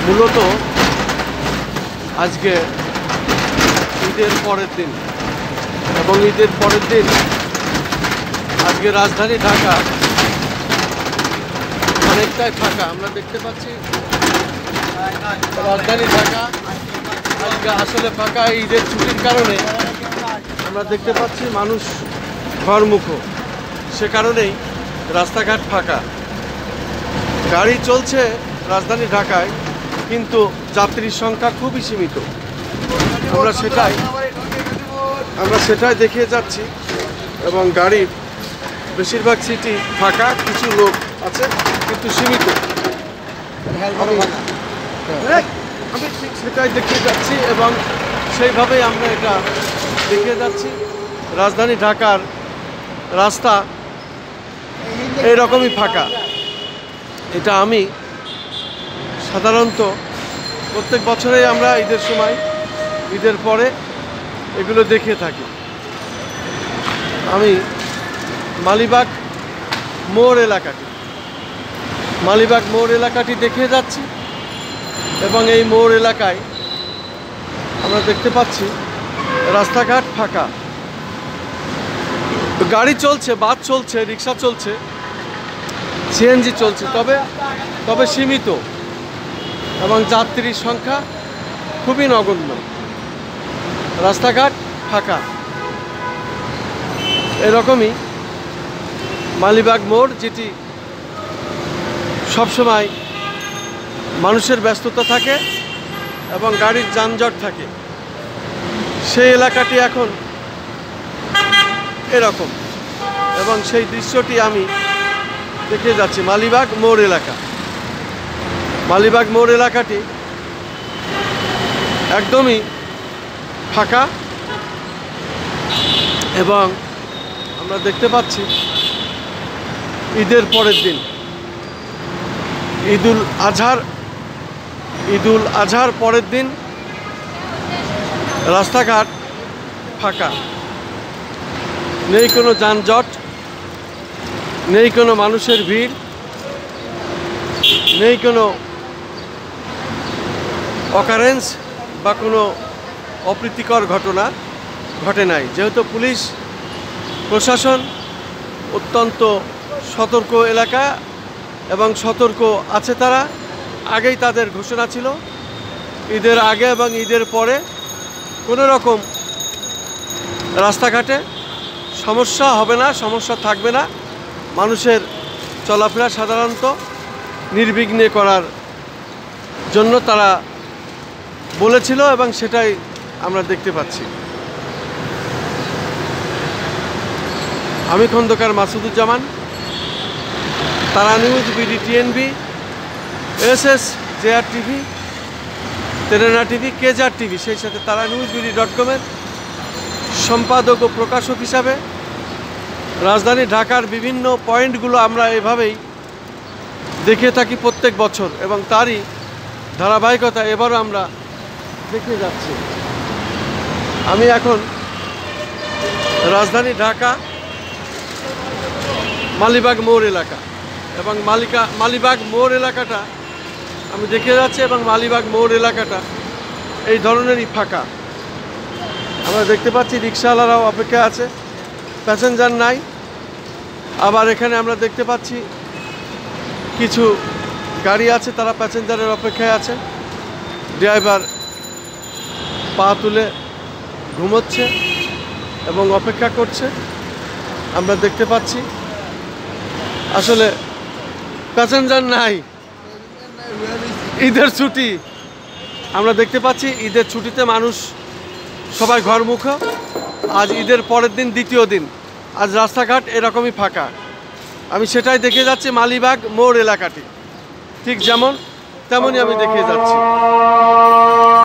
মূলত আজকে ঈদের পরের দিন এবং ঈদের পরের দিন আজকে রাজধানী ঢাকা অনেকটাই ফাঁকা। আমরা দেখতে পাচ্ছি রাজধানী ঢাকা আজকে আসলে ফাঁকা। ঈদের ছুটির কারণে আমরা দেখতে পাচ্ছি মানুষ ঘরমুখ, সে কারণেই রাস্তাঘাট ফাঁকা। গাড়ি চলছে রাজধানী ঢাকায়, কিন্তু যাত্রীর সংখ্যা খুবই সীমিত। আমরা সেটাই দেখিয়ে যাচ্ছি এবং গাড়ির বেশিরভাগ সিটি ফাঁকা, কিছু লোক আছে কিন্তু সীমিত। আমি ঠিক সেটাই দেখিয়ে যাচ্ছি এবং সেইভাবেই আমরা এটা দেখিয়ে যাচ্ছি। রাজধানী ঢাকার রাস্তা এইরকমই ফাঁকা। এটা আমি সাধারণত প্রত্যেক বছরেই আমরা ঈদের সময়, ঈদের পরে এগুলো দেখে থাকি। আমি মালিবাগ মোড় এলাকাটি দেখিয়ে যাচ্ছি এবং এই মোড় এলাকায় আমরা দেখতে পাচ্ছি রাস্তাঘাট ফাঁকা। গাড়ি চলছে, বাস চলছে, রিক্সা চলছে, সিএনজি চলছে, তবে সীমিত এবং যাত্রীর সংখ্যা খুবই নগণ্য। রাস্তাঘাট ফাঁকা। এরকমই মালিবাগ মোড়, যেটি সবসময় মানুষের ব্যস্ততা থাকে এবং গাড়ির যানজট থাকে, সেই এলাকাটি এখন এরকম এবং সেই দৃশ্যটি আমি দেখে যাচ্ছি। মালিবাগ মোড় এলাকাটি একদমই ফাঁকা এবং আমরা দেখতে পাচ্ছি ঈদের পরের দিন, ঈদুল আজহার পরের দিন রাস্তাঘাট ফাঁকা। নেই কোনো যানজট, নেই কোনো মানুষের ভিড়, নেই কোনো অকারেন্স বা কোনো অপ্রীতিকর ঘটনা ঘটে নাই। যেহেতু পুলিশ প্রশাসন অত্যন্ত সতর্ক এলাকা এবং সতর্ক আছে, তারা আগেই তাদের ঘোষণা ছিল ঈদের আগে এবং ঈদের পরে কোনো রকম রাস্তাঘাটে সমস্যা হবে না, সমস্যা থাকবে না। মানুষের চলাফেরা সাধারণত নির্বিঘ্নে করার জন্য তারা বলেছিল এবং সেটাই আমরা দেখতে পাচ্ছি। আমি Khondokar Masuduzzaman, Tara news, BD TNB, SS JR TV, তেরেনা টিভি, কেজার টিভি, সেই সাথে তারা নিউজ বিডি.com-এর সম্পাদক ও প্রকাশক হিসাবে রাজধানী ঢাকার বিভিন্ন পয়েন্টগুলো আমরা এভাবেই দেখে থাকি প্রত্যেক বছর এবং তারই ধারাবাহিকতা এবারও আমরা দেখে যাচ্ছি। আমি এখন রাজধানী ঢাকা মালিবাগ মোড় এলাকা এবং মালিবাগ মোড় এলাকাটা আমি দেখে যাচ্ছি এবং মালিবাগ মোড় এলাকাটা এই ধরনেরই ফাঁকা। আমরা দেখতে পাচ্ছি রিক্সাওয়ালারাও অপেক্ষা আছে, প্যাসেঞ্জার নাই। আবার এখানে আমরা দেখতে পাচ্ছি কিছু গাড়ি আছে, তারা প্যাসেঞ্জারের অপেক্ষায় আছে। ড্রাইভার পা তুলে ঘুমোচ্ছে এবং অপেক্ষা করছে। আমরা দেখতে পাচ্ছি আসলে প্যাসেঞ্জার নাই, ঈদের ছুটি। আমরা দেখতে পাচ্ছি ঈদের ছুটিতে মানুষ সবাই ঘরমুখ। আজ ঈদের পরের দিন, দ্বিতীয় দিন, আজ রাস্তাঘাট এরকমই ফাঁকা। আমি সেটাই দেখে যাচ্ছি। মালিবাগ মোড় এলাকাটি ঠিক যেমন তেমনই আমি দেখে যাচ্ছি।